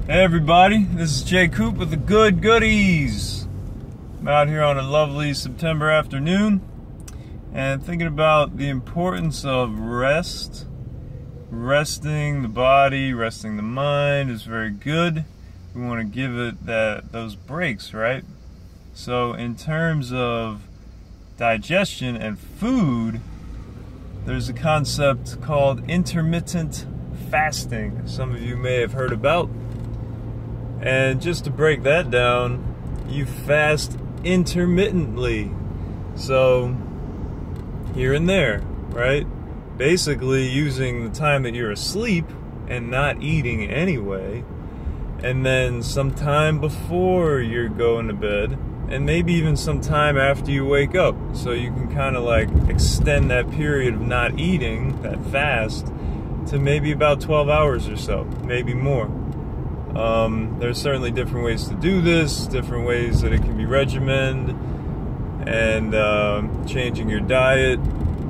Hey everybody, this is Jay Coop with the Good Goodies. I'm out here on a lovely September afternoon and thinking about the importance of rest. Resting the body, resting the mind is very good. We want to give it those breaks, right? So in terms of digestion and food, there's a concept called intermittent fasting. Some of you may have heard about. And just to break that down, you fast intermittently. So here and there, right? Basically using the time that you're asleep and not eating anyway, and then some time before you're going to bed, and maybe even some time after you wake up. So you can kind of like extend that period of not eating, that fast, to maybe about 12 hours or so, maybe more. There's certainly different ways to do this, different ways that it can be regimented, and changing your diet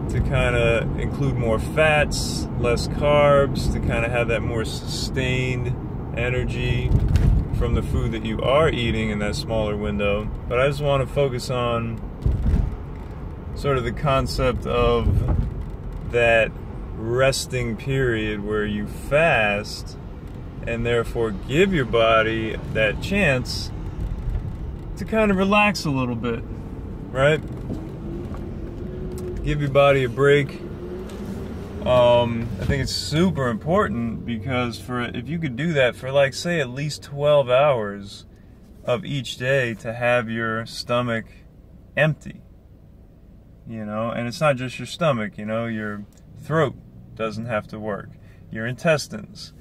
to kind of include more fats, less carbs, to kind of have that more sustained energy from the food that you are eating in that smaller window. But I just want to focus on sort of the concept of that resting period where you fast and therefore give your body that chance to kind of relax a little bit, right? Give your body a break. I think it's super important because if you could do that for, like, say at least 12 hours of each day, to have your stomach empty, you know, and it's not just your stomach, you know, your throat doesn't have to work, your intestines,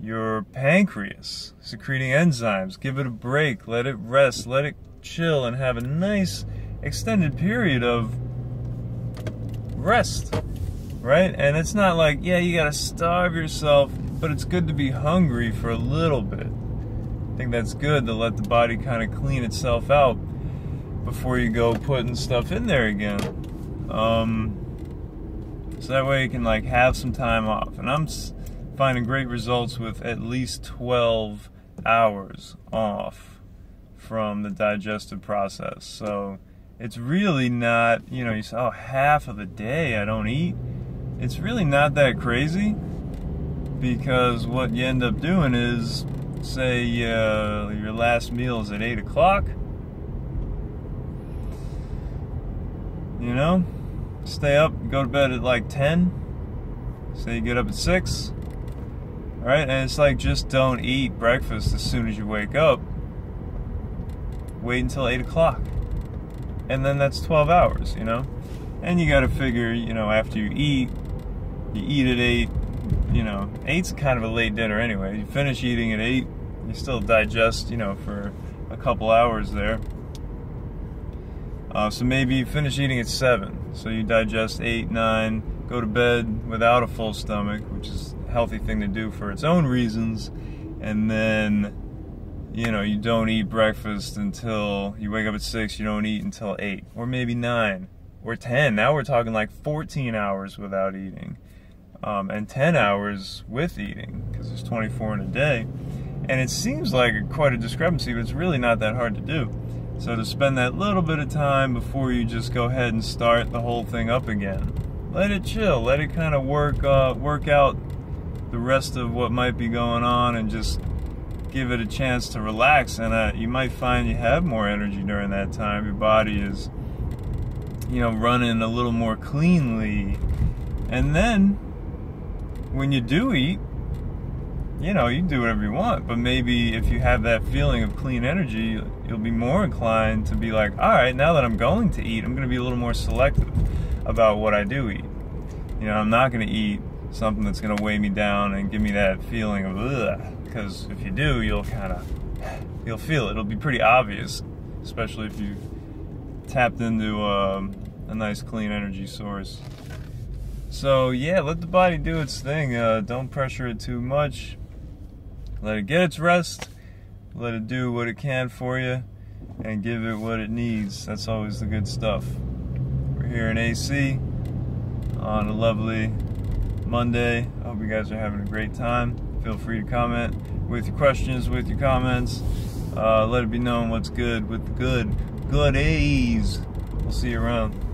your pancreas secreting enzymes. Give it a break, let it rest, let it chill, and have a nice extended period of rest, right? And it's not like, yeah, you gotta starve yourself, but it's good to be hungry for a little bit. I think that's good, to let the body kind of clean itself out before you go putting stuff in there again. So that way you can like have some time off. And I'm finding great results with at least 12 hours off from the digestive process. So it's really not, you know, you say, oh, half of the day I don't eat. It's really not that crazy, because what you end up doing is, say your last meal is at 8 o'clock, you know, stay up, go to bed at like 10, say you get up at 6, all right, and it's like, just don't eat breakfast as soon as you wake up. Wait until 8 o'clock. And then that's 12 hours, you know? And you gotta figure, you know, after you eat at 8, you know, 8's kind of a late dinner anyway. You finish eating at 8, you still digest, you know, for a couple hours there. So maybe you finish eating at 7, so you digest 8, 9, go to bed without a full stomach, which is a healthy thing to do for its own reasons, and then, you know, you don't eat breakfast until you wake up at 6, you don't eat until 8, or maybe 9, or 10. Now we're talking like 14 hours without eating, and 10 hours with eating, because there's 24 in a day. And it seems like quite a discrepancy, but it's really not that hard to do. So to spend that little bit of time before you just go ahead and start the whole thing up again, let it chill, let it kind of work out the rest of what might be going on, and just give it a chance to relax. And you might find you have more energy during that time. Your body is, you know, running a little more cleanly. And then when you do eat, you know, you can do whatever you want, but maybe if you have that feeling of clean energy, you'll be more inclined to be like, all right, now that I'm going to eat, I'm going to be a little more selective about what I do eat. You know, I'm not going to eat something that's going to weigh me down and give me that feeling of ugh, because if you do, you'll feel it. It'll be pretty obvious, especially if you tapped into a nice clean energy source. So yeah, let the body do its thing. Don't pressure it too much. Let it get its rest. Let it do what it can for you, and give it what it needs. That's always the good stuff. We're here in AC on a lovely Monday. I hope you guys are having a great time. Feel free to comment with your questions, with your comments. Let it be known what's good with the good A's. We'll see you around.